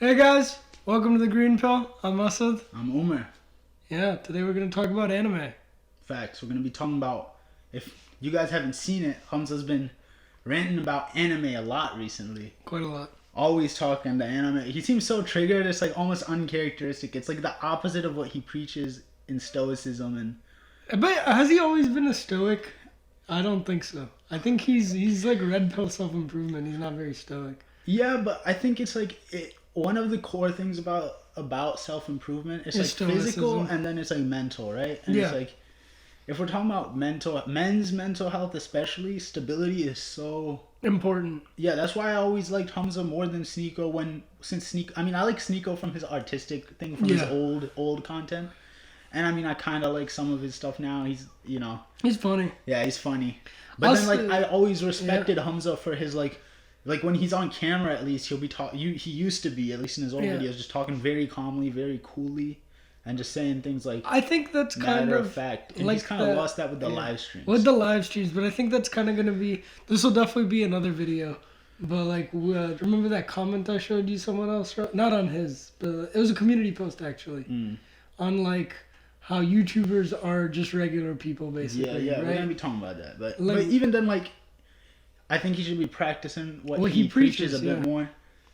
Hey guys, welcome to the Green Pill. I'm Asad. I'm Umar. Yeah, today we're going to talk about anime. Facts. We're going to be talking about, if you guys haven't seen it, Hamza's been ranting about anime a lot recently. Quite a lot. Always talking to anime. He seems so triggered, it's like almost uncharacteristic. It's like the opposite of what he preaches in stoicism. But has he always been a stoic? I don't think so. I think he's like red pill self-improvement. He's not very stoic. Yeah, but I think it's like one of the core things about self-improvement is like stoicism. Physical and then it's like mental, right? And Yeah. it's like, if we're talking about men's mental health especially, stability is so important. Yeah, that's why I always liked Hamza more than Sneeko I like Sneeko from his artistic thing, from his old content. And I mean, I kind of like some of his stuff now. He's funny. Yeah, he's funny. But then I always respected Hamza for his like when he's on camera, at least he'll be he used to be, at least in his old videos, just talking very calmly, very coolly, and just saying things like, I think that's kind matter of fact. And like he's kind of lost that with the live streams. With the live streams, but I think that's kind of going to be, this will definitely be another video. But like, remember that comment I showed you someone else wrote? Not on his, but it was a community post actually. On like how YouTubers are just regular people basically. Yeah, right? we're going to be talking about that. But even then, like, I think he should be practicing what he preaches a bit more.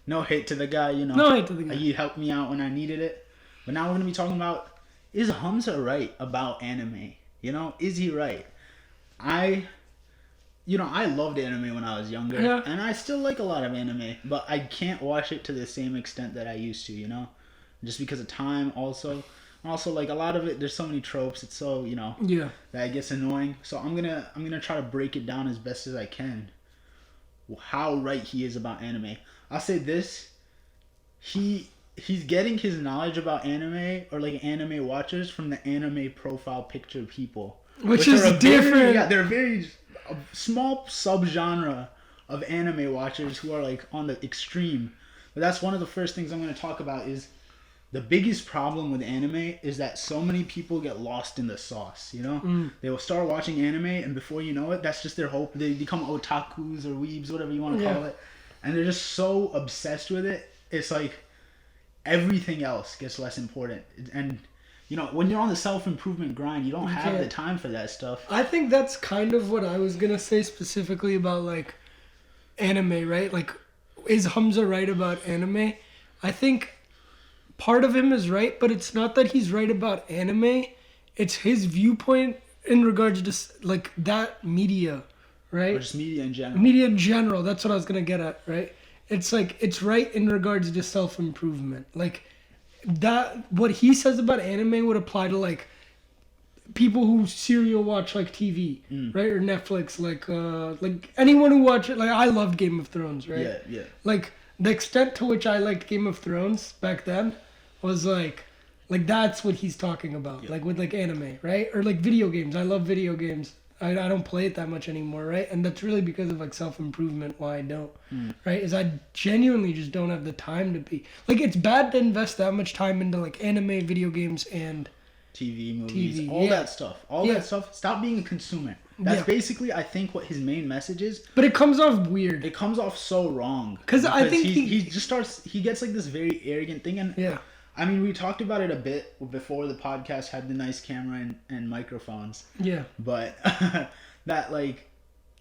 No hate to the guy, No hate to the guy. He helped me out when I needed it. But now we're going to be talking about, is Hamza right about anime? Is he right? I loved anime when I was younger. And I still like a lot of anime. But I can't watch it to the same extent that I used to, Just because of time also. Also, like, a lot of it, there's so many tropes. It's so, that it gets annoying. So I'm gonna try to break it down as best as I can. How right he is about anime. I'll say this: he's getting his knowledge about anime or like anime watchers from the anime profile picture people, which is different. They're a very small subgenre of anime watchers who are like on the extreme. But that's one of the first things I'm going to talk about. Is the biggest problem with anime is that so many people get lost in the sauce, They will start watching anime, and before you know it, that's just their hope. They become otakus or weebs, whatever you want to call it. And they're just so obsessed with it. It's like everything else gets less important. And, when you're on the self-improvement grind, you don't have the time for that stuff. I think that's kind of what I was going to say specifically about, like, anime, right? Like, is Hamza right about anime? I think part of him is right, but it's not that he's right about anime. It's his viewpoint in regards to like that media, right? Or just media in general. Media in general. That's what I was gonna get at, right? It's like it's right in regards to self-improvement. Like that, what he says about anime would apply to like people who serial watch like TV, right, or Netflix. Like anyone who watches. Like I loved Game of Thrones, right? Yeah. Like the extent to which I liked Game of Thrones back then was like that's what he's talking about, like with like anime, right? Or like video games. I love video games. I don't play it that much anymore, right? And that's really because of like self-improvement why I don't, right? Is I genuinely just don't have the time to be like, it's bad to invest that much time into like anime, video games, and TV, movies, all that stuff. Stop being a consumer. That's basically, I think, what his main message is. But it comes off weird. It comes off so wrong. Because I think he gets like this very arrogant thing. And I mean, we talked about it a bit before the podcast had the nice camera and microphones. Yeah. But that like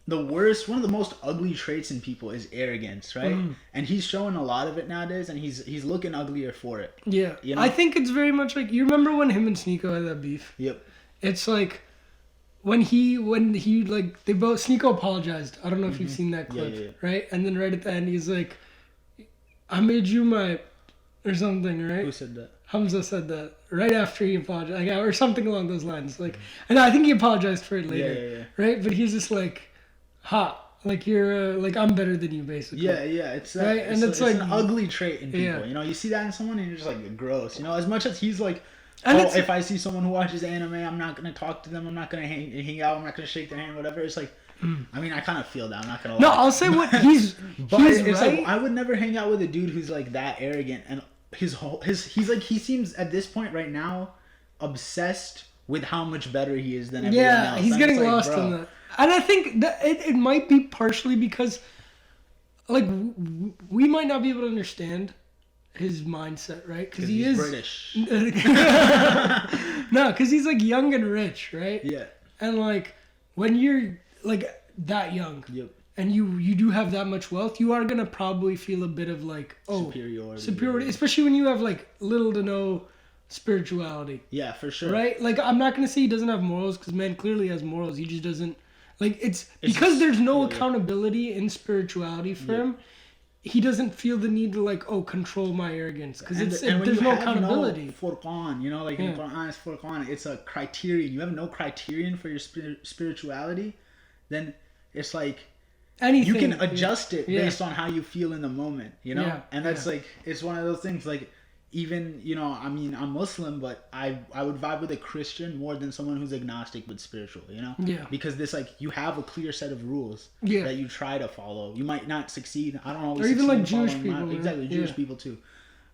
one of the most ugly traits in people is arrogance, right? And he's showing a lot of it nowadays, and he's looking uglier for it. Yeah. I think it's very much like, you remember when him and Sneeko had that beef? Yep. It's like when he like they both, Sneeko apologized. I don't know if you've seen that clip, right? And then right at the end he's like, I made you my, or something, right? Who said that? Hamza said that right after he apologized, like, or something along those lines. Like, and I think he apologized for it later, right? But he's just like, like you're like I'm better than you, basically. Yeah, it's that, right, and it's like an ugly trait in people. You see that in someone, and you're just like gross. As much as he's like, if I see someone who watches anime, I'm not gonna talk to them. I'm not gonna hang out. I'm not gonna shake their hand, whatever. It's like, I mean, I kind of feel that. I'm not gonna lie. No, I'll say what he's. But it's right? Like, I would never hang out with a dude who's like that arrogant, and he's like, he seems at this point right now obsessed with how much better he is than everyone else. Yeah, he's getting lost in that. And I think that it might be partially because, like, we might not be able to understand his mindset, right? Because he's is British. No, because he's like young and rich, right? Yeah. And like when you're like that young, Yep. and you do have that much wealth, you are gonna probably feel a bit of like superiority, especially when you have like little to no spirituality. Yeah, for sure. Right? Like I'm not gonna say he doesn't have morals, because man clearly has morals. He just doesn't like it's because there's no accountability in spirituality for him. He doesn't feel the need to like control my arrogance, because there's no accountability. No Furqan, you know, like in Quran it's Furqan. It's a criterion. You have no criterion for your spirituality, then it's like anything you can adjust it based on how you feel in the moment, you know. And that's like it's one of those things like. Even, you know, I mean, I'm Muslim, but I would vibe with a Christian more than someone who's agnostic but spiritual, you know? Yeah. Because this, like, you have a clear set of rules that you try to follow. You might not succeed. I don't always or even like Jewish people. Exactly, Jewish people too.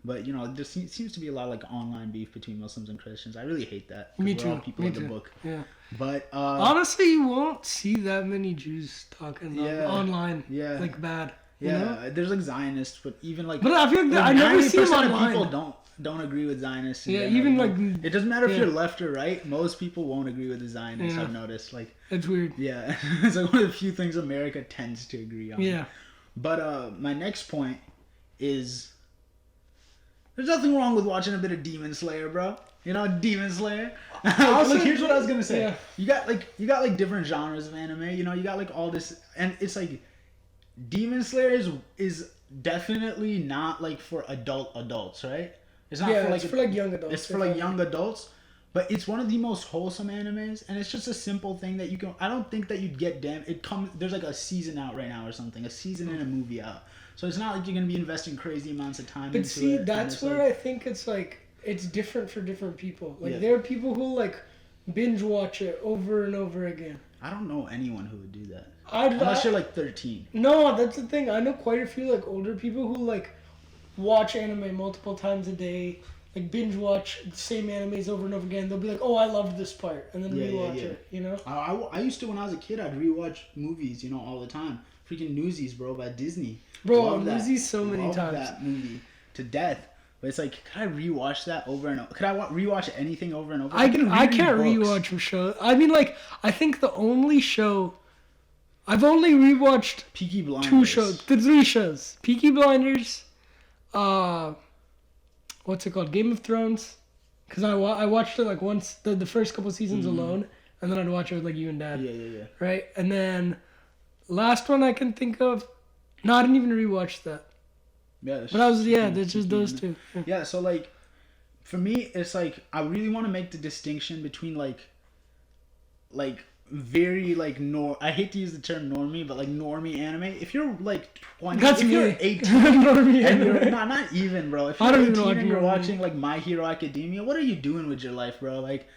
But, you know, there seems to be a lot of, like, online beef between Muslims and Christians. I really hate that. Me too. We're all people of the book. Yeah. But, honestly, you won't see that many Jews talking online. Yeah. Like, bad. Yeah, you know? There's like Zionists, but even like. But I feel like I never see them online. People don't agree with Zionists. Yeah, even like. It doesn't matter if you're left or right. Most people won't agree with the Zionists. I've noticed. Like. It's weird. Yeah, it's like one of the few things America tends to agree on. Yeah. But my next point is. There's nothing wrong with watching a bit of Demon Slayer, bro. You know, Demon Slayer. Also, here's what I was gonna say. Yeah. You got like different genres of anime. You know, you got like all this, and it's like. Demon Slayer is definitely not like for adults, right? It's not for like young adults. It's for like young adults, but it's one of the most wholesome animes, and it's just a simple thing that you can. I don't think that you'd get there's like a season out right now or something, a season and a movie out, so it's not like you're gonna be investing crazy amounts of time. But see, that's where I think it's like it's different for different people. Like there are people who like binge watch it over and over again. I don't know anyone who would do that. Unless you're like 13. No, that's the thing. I know quite a few like older people who like watch anime multiple times a day, like binge watch the same animes over and over again. They'll be like, "Oh, I loved this part," and then rewatch it. You know. I used to when I was a kid. I'd rewatch movies, you know, all the time. Freaking Newsies, bro, by Disney. Bro, Newsies so many times. Love that movie to death. But it's like, could I rewatch that over and over? Could I rewatch anything over and over? I can't rewatch a show. I mean, like, I think the only show I've only rewatched Peaky Blinders. 3 shows. Peaky Blinders, what's it called? Game of Thrones. Because I watched it like once, the first couple seasons alone, and then I'd watch it with like you and Dad. Yeah. Right? And then last one I can think of, no, I didn't even rewatch that. Yeah, but there's just those two. Yeah, so like, for me, it's like I really want to make the distinction between like very like I hate to use the term normie, but like normie anime. If you're like 20, if you're 18, normie and you're not even, bro. If you're 18 and you're watching like My Hero Academia, what are you doing with your life, bro? Like,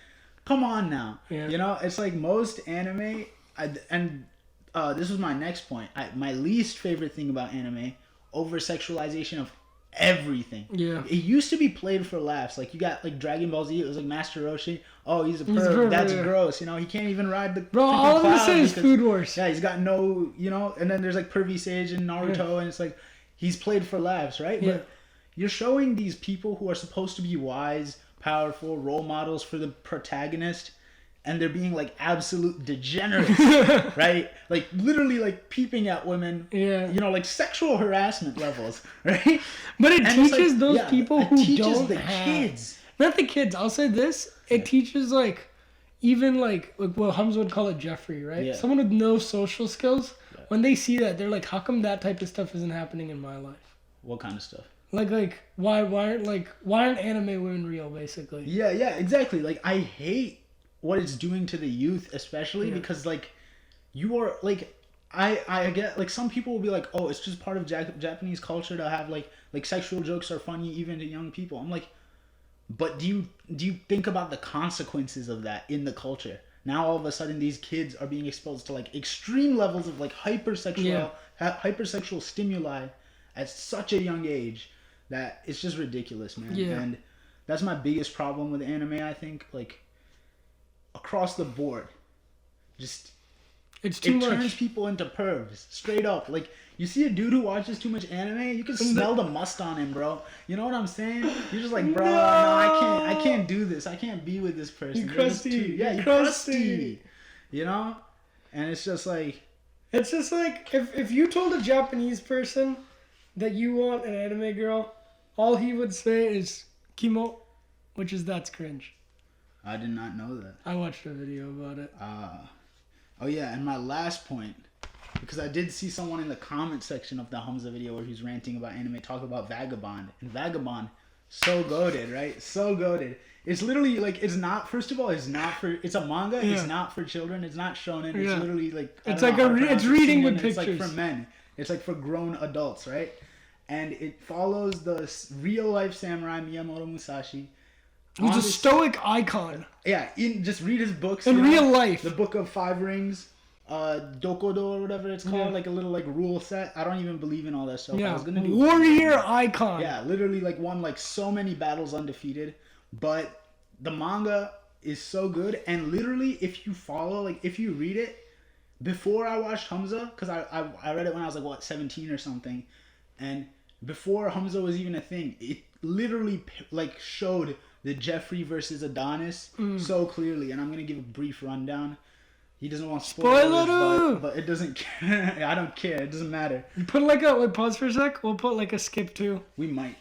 come on now. Yeah. You know, it's like most anime, this was my next point. My least favorite thing about anime. Over sexualization of everything. Yeah. It used to be played for laughs. Like you got like Dragon Ball Z. It was like Master Roshi. Oh, he's a perv. That's gross. You know, he can't even ride the. Bro, all I'm gonna say is Food Wars. Yeah, he's got no. You know, and then there's like Pervy Sage and Naruto, and it's like he's played for laughs, right? Yeah. But you're showing these people who are supposed to be wise, powerful role models for the protagonist. And they're being like absolute degenerates, right? Like literally like peeping at women. Yeah. You know, like sexual harassment levels, right? But it teaches those people who don't have kids. Not the kids. I'll say this. It teaches like even like well, Hamza would call it Jeffrey, right? Yeah. Someone with no social skills. Yeah. When they see that, they're like, how come that type of stuff isn't happening in my life? What kind of stuff? Like why aren't anime women real, basically? Yeah, exactly. Like I hate what it's doing to the youth, especially because like you are like I get like some people will be like, oh, it's just part of Japanese culture to have like sexual jokes are funny even to young people. I'm like, but do you think about the consequences of that in the culture? Now all of a sudden these kids are being exposed to like extreme levels of like hypersexual stimuli at such a young age that it's just ridiculous, man. Yeah. And that's my biggest problem with anime, I think, like across the board. Just it turns people into pervs straight up. Like You see a dude who watches too much anime, you can smell the must on him, bro. You know what I'm saying? You're just like, bro, no, I can't do this. I can't be with this person. You crusty. You crusty. You know? And it's just like... It's just like, if you told a Japanese person that you want an anime girl, all he would say is, Kimo, which is that's cringe. I did not know that. I watched a video about it. Oh yeah, and my last point, because I did see someone in the comment section of the Hamza video where he's ranting about anime, talk about Vagabond. And Vagabond, so goated, right? So goated. It's literally like, it's not, first of all, it's not for, it's a manga, yeah. It's not for children, it's not shonen, it's literally like, it's like it's reading with pictures. It's like for men. It's like for grown adults, right? And it follows the real life samurai Miyamoto Musashi. Who's a stoic icon. Yeah, just read his books. In real life. The Book of Five Rings, Dokodo or whatever it's called, like a little like rule set. I don't even believe in all that stuff. Yeah, I was gonna do warrior icon. Yeah, literally like won like so many battles undefeated. But the manga is so good, and literally if you follow, like if you read it, before I watched Hamza, because I read it when I was like, what, 17 or something, and before Hamza was even a thing, it literally like showed the Jeffrey versus Adonis so clearly, and I'm gonna give a brief rundown. He doesn't want spoilers, but it doesn't care. I don't care. It doesn't matter. You put like a pause for a sec. We'll put like a skip too. We might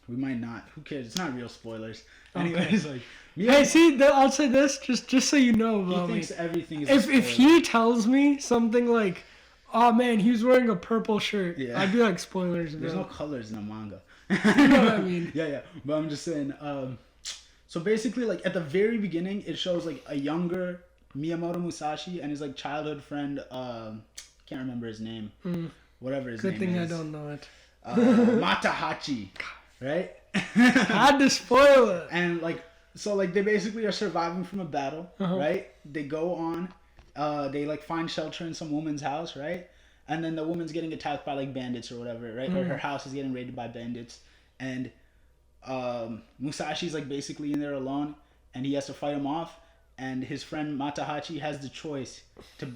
not. Who cares? It's not real spoilers. Okay. Anyways, like. Hey, see, I'll say this just so you know about me. He thinks everything is. If he tells me something like, "Oh man, he was wearing a purple shirt," I'd be like, "Spoilers." There's no colors in a manga. You know what I mean? Yeah. But I'm just saying. So basically, like at the very beginning, it shows like a younger Miyamoto Musashi and his like childhood friend. Can't remember his name. Whatever his name is. Good thing I don't know it. Matahachi, right? Had to spoil it. And like, so like they basically are surviving from a battle, right? They go on, they like find shelter in some woman's house, right? And then the woman's getting attacked by like bandits or whatever, right? Or her house is getting raided by bandits, and Musashi's like basically in there alone, and he has to fight him off. And his friend Matahachi has the choice to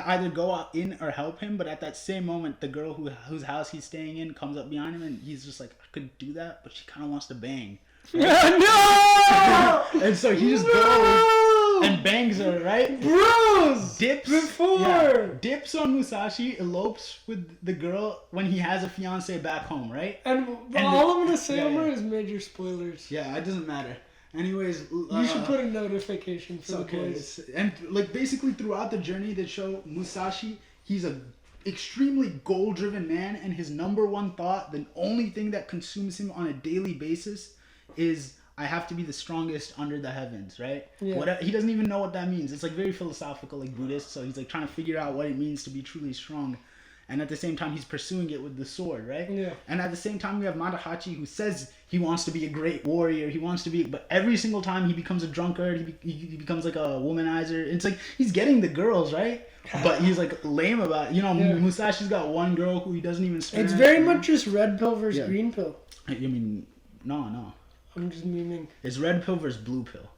either go out in or help him, but at that same moment, the girl whose house he's staying in comes up behind him, and he's just like, I could do that, but she kind of wants to bang. Right? No! And so he just goes and bangs her, right? Bros! Dips dips on Musashi, elopes with the girl when he has a fiance back home, right? And all I'm gonna say over is major spoilers. Yeah, it doesn't matter. Anyways, you should put a notification for the boys. And like basically throughout the journey, they show Musashi. He's a extremely goal-driven man, and his number one thought, the only thing that consumes him on a daily basis, is I have to be the strongest under the heavens, right? Yeah. He doesn't even know what that means. It's like very philosophical, like Buddhist. So he's like trying to figure out what it means to be truly strong. And at the same time, he's pursuing it with the sword, right? Yeah. And at the same time, we have Matahachi, who says he wants to be a great warrior. He wants to be, but every single time he becomes a drunkard, he becomes like a womanizer. It's like he's getting the girls, right? But he's like lame about it. You know, Musashi's got one girl who he doesn't even spare. It's very much just red pill versus green pill. You mean, no. I'm just memeing. It's red pill versus blue pill.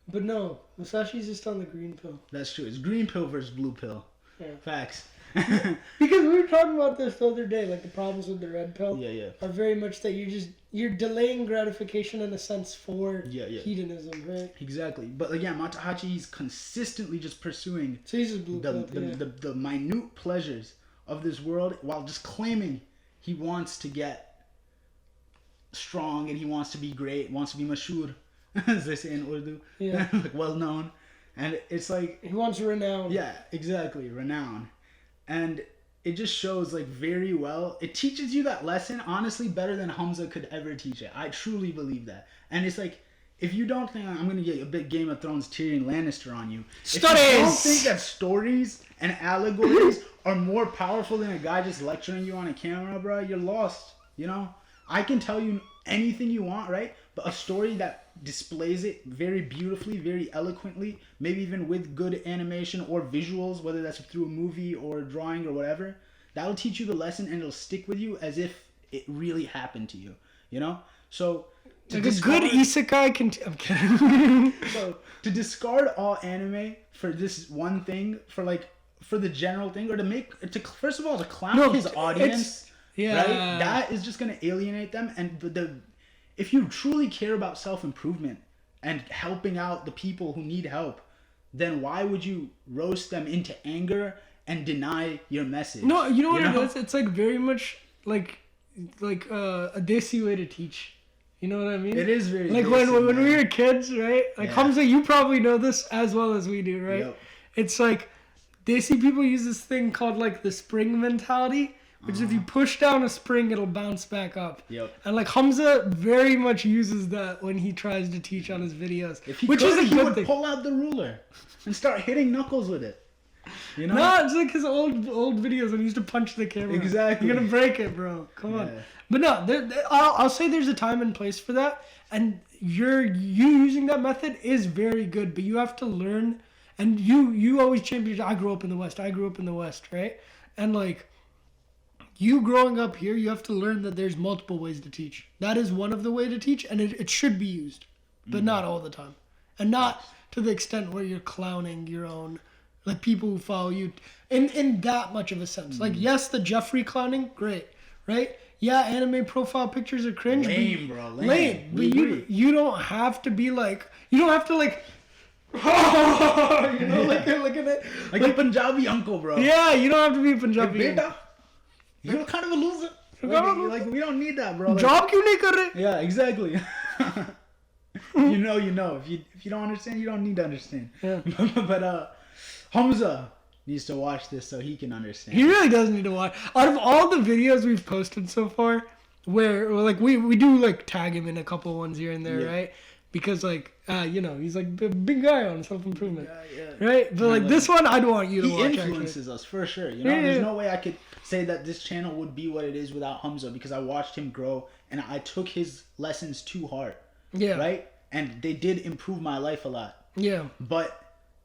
But no, Musashi's just on the green pill. That's true. It's green pill versus blue pill. Yeah. Facts. Because we were talking about this the other day, like the problems with the red pill are very much that you're delaying gratification in a sense for hedonism, right? Exactly. But again, Matahachi, he's consistently just pursuing the minute pleasures of this world while just claiming he wants to get strong and he wants to be great, wants to be mashur, as they say in Urdu, like well known. And it's like he wants renown. Yeah, exactly, renown. And it just shows like very well. It teaches you that lesson honestly better than Hamza could ever teach it. I truly believe that. And it's like, if you don't think I'm gonna get a big Game of Thrones Tyrion Lannister on you, studies! If you don't think that stories and allegories are more powerful than a guy just lecturing you on a camera, bro, you're lost. You know, I can tell you anything you want, right? But a story that displays it very beautifully, very eloquently, maybe even with good animation or visuals, whether that's through a movie or drawing or whatever, that'll teach you the lesson and it'll stick with you as if it really happened to you, you know? So like a good isekai can I'm kidding. So to discard all anime for this one thing, for like for the general thing, or to first of all to clown his audience, right? That is just gonna alienate them. And if you truly care about self-improvement and helping out the people who need help, then why would you roast them into anger and deny your message? No, you know what it is? It's like very much like a desi way to teach. You know what I mean? It is very like desi, when we were kids, right? Like Hamza, you probably know this as well as we do, right? Yep. It's like desi people use this thing called like the spring mentality, which is if you push down a spring, it'll bounce back up. Yep. And like Hamza very much uses that when he tries to teach on his videos, if he which is a he good would thing. pull out the ruler and start hitting knuckles with it. You know? No, it's like his old videos when he used to punch the camera. Exactly. You're gonna break it, bro. Come on. But no, I'll say there's a time and place for that, and you using that method is very good. But you have to learn, and you always champion. I grew up in the West, right? And like you growing up here, you have to learn that there's multiple ways to teach. That is one of the way to teach, and it should be used, but not all the time, and not to the extent where you're clowning your own. Like people who follow you in that much of a sense. Like yes, the Jeffrey clowning, great, right? Yeah, anime profile pictures are cringe. Lame, bro. Lame. But you don't have to be like, you don't have to like, you know, like a Punjabi uncle, bro. Yeah, you don't have to be a Punjabi. Hey, beta, you're kind of a loser. Like we don't need that, bro. Like, job kyun nahi kar rahe? Yeah, exactly. you know. If you don't understand, you don't need to understand. Yeah. But Hamza needs to watch this so he can understand. He really does need to watch. Out of all the videos we've posted so far, where like we do like tag him in a couple ones here and there, right? Because like you know, he's like the big guy on self-improvement, right? But like this one, I'd want you to watch. He influences us for sure. You know, there's no way I could say that this channel would be what it is without Hamza, because I watched him grow and I took his lessons to heart. Yeah. Right? And they did improve my life a lot. Yeah. But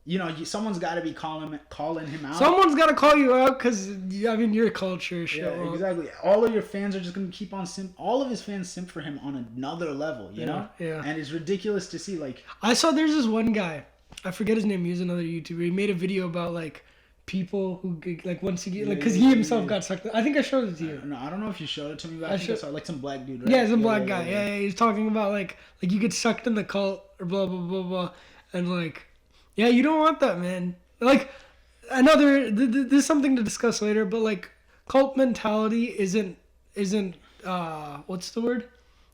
you know, someone's got to be calling him out. Someone's got to call you out because, I mean, your culture show. Yeah, exactly. All of your fans are just going to keep on all of his fans simp for him on another level, you know? Yeah. And it's ridiculous to see, like... I saw there's this one guy, I forget his name, he was another YouTuber. He made a video about, like, people who, like, once he get, like, because he himself got sucked. I think I showed it to you. No, I don't know if you showed it to me, but I think I saw, like, some black dude, right? Yeah, some black guy. Yeah, he's talking about, like, you get sucked in the cult or blah, blah, blah, blah. And, like... Yeah, you don't want that, man. Like, there's something to discuss later, but like, cult mentality isn't what's the word?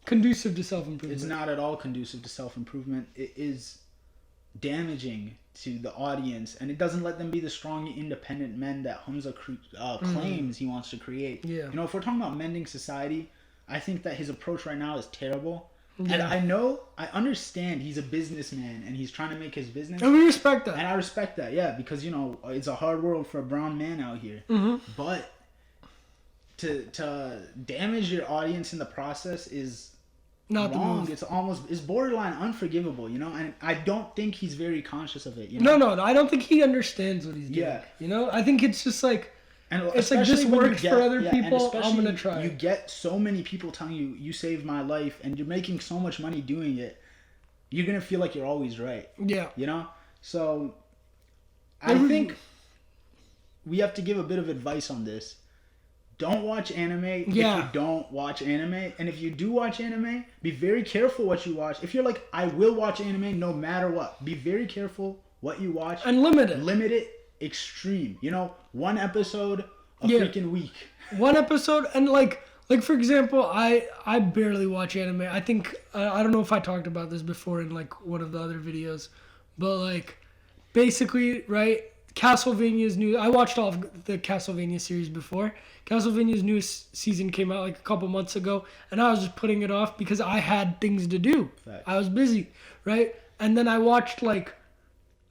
Conducive to self-improvement. It's not at all conducive to self-improvement. It is damaging to the audience, and it doesn't let them be the strong, independent men that Hamza claims he wants to create. Yeah. You know, if we're talking about mending society, I think that his approach right now is terrible. Yeah. And I understand he's a businessman and he's trying to make his business. And we respect that. And I respect that, yeah, because, you know, it's a hard world for a brown man out here. Mm-hmm. But to damage your audience in the process is not wrong. It's borderline unforgivable, you know? And I don't think he's very conscious of it, you know? No, I don't think he understands what he's doing. Yeah. You know? I think it's just like... And it's like, this works for other people, I'm going to try. You get so many people telling you, you saved my life, and you're making so much money doing it, you're going to feel like you're always right. Yeah. You know? So, I think we have to give a bit of advice on this. Don't watch anime if you don't watch anime. And if you do watch anime, be very careful what you watch. If you're like, I will watch anime no matter what, be very careful what you watch. And limit it. Limit it. Extreme, you know, one episode a freaking week. One episode, and like for example, I barely watch anime. I think I don't know if I talked about this before in like one of the other videos, but like basically, right? Castlevania's new. I watched all of the Castlevania series before. Castlevania's newest season came out like a couple months ago, and I was just putting it off because I had things to do. Right. I was busy, right? And then I watched like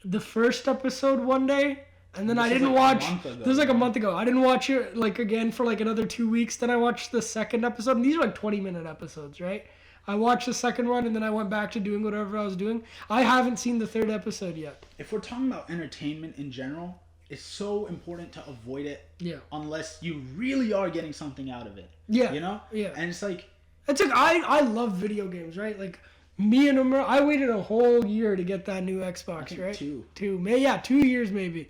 the first episode one day. And then I didn't watch. This was like a month ago. I didn't watch it like again for like another 2 weeks. Then I watched the second episode. And these are like 20-minute episodes, right? I watched the second one and then I went back to doing whatever I was doing. I haven't seen the third episode yet. If we're talking about entertainment in general, it's so important to avoid it. Yeah. Unless you really are getting something out of it. Yeah. You know? Yeah. And it's like I love video games, right? Like me and Umar, I waited a whole year to get that new Xbox, right? 2. 2 years maybe.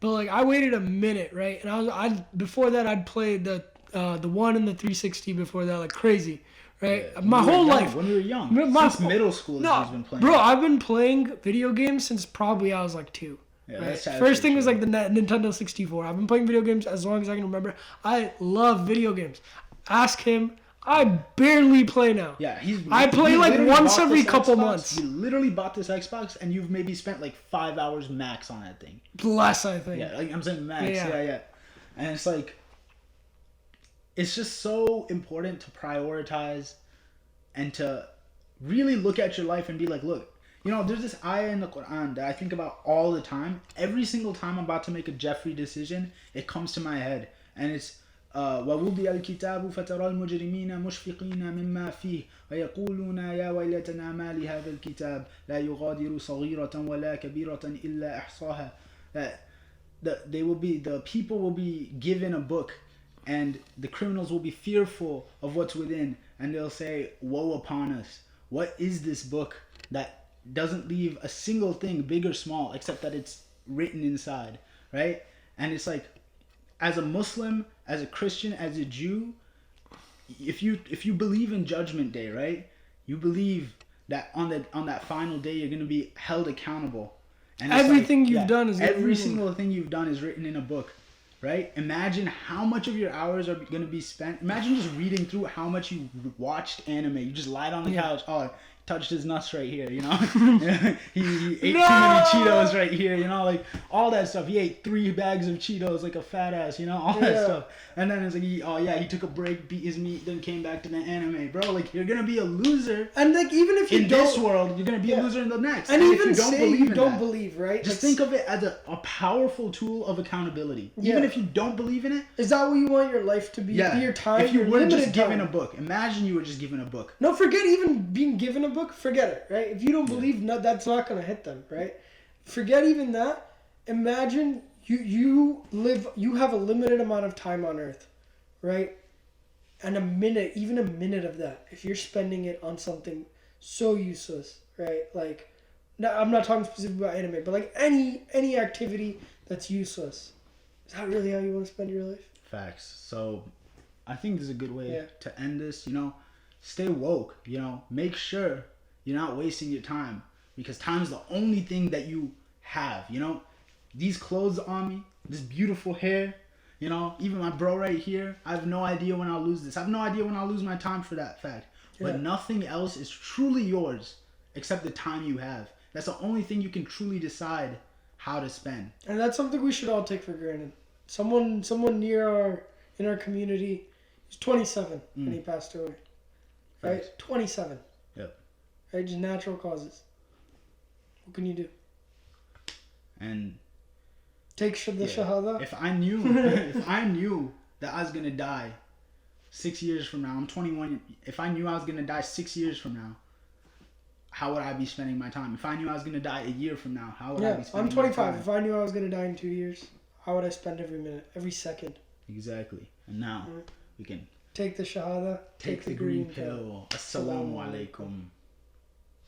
But like I waited a minute, right? And before that I'd played the one and the 360 before that like crazy, right? Yeah. My whole life. When we were young. Since middle school, he's been playing. Bro, I've been playing video games since probably I was like 2. Yeah, right? that's First thing was like the Nintendo 64. I've been playing video games as long as I can remember. I love video games. Ask him. I barely play now. Yeah, I play like once every couple months. You literally bought this Xbox and you've maybe spent like 5 hours max on that thing. Less, I think. Yeah, like I'm saying max. Yeah. And it's like, it's just so important to prioritize and to really look at your life and be like, look, you know, there's this ayah in the Quran that I think about all the time. Every single time I'm about to make a Jeffrey decision, it comes to my head. And it's, وَوُضِيَ الْكِتَابُ فَتَرَى الْمُجْرِمِينَ مُشْفِقِينَ مِمَّا فِيهِ وَيَقُولُونَ يَا وَيْلَتَنَا مَا لِهَذَا الْكِتَابِ لَا يُغَادِرُ صَغِيرَةً وَلَا كَبِيرَةً إِلَّا أَحْصَاهَا. The people will be given a book, and the criminals will be fearful of what's within, and they'll say, woe upon us. What is this book that doesn't leave a single thing, big or small, except that it's written inside, right? And it's like, as a Muslim, as a Christian, as a Jew, if you believe in Judgment Day, right? You believe that on that final day you're gonna be held accountable. And everything you've done is every single thing you've done is written in a book, right? Imagine how much of your hours are gonna be spent. Imagine just reading through how much you watched anime. You just lied on the couch. Oh, touched his nuts right here, you know. he ate too many Cheetos right here, you know, like all that stuff. He ate 3 bags of Cheetos like a fat ass, you know, all that stuff. And then it's like, he took a break, beat his meat, then came back to the anime, bro. Like, you're gonna be a loser. And like, even if you in this world, you're gonna be a loser in the next. And even if you don't believe, right? Just think of it as a powerful tool of accountability. Even if you don't believe in it. Is that what you want your life to be? Yeah. Your time. If you were just given a book, imagine you were just given a book. No, forget even being given a book. Forget it, right? If you don't believe, that's not gonna hit them, right? Forget even that. Imagine you have a limited amount of time on Earth, right? And even a minute of that, if you're spending it on something so useless, right? Like, no, I'm not talking specifically about anime, but like any activity that's useless. Is that really how you want to spend your life? Facts. So, I think this is a good way to end this. You know, stay woke. You know, make sure you're not wasting your time, because time is the only thing that you have. You know, these clothes on me, this beautiful hair, you know, even my bro right here, I have no idea when I'll lose this. I have no idea when I'll lose my time for that fact. Yeah. But nothing else is truly yours except the time you have. That's the only thing you can truly decide how to spend. And that's something we should all take for granted. Someone in our community, he's 27 when he passed away. Right? 27. Yep. Right? Just natural causes. What can you do? And take the shahada. If I knew that I was gonna die 6 years from now, I'm 21. If I knew I was gonna die 6 years from now, how would I be spending my time? If I knew I was gonna die a year from now, how would I be spending my time? I'm 25. If I knew I was gonna die in 2 years, how would I spend every minute, every second? Exactly. And now we can take the shahada, take the green pill. Assalamu alaikum.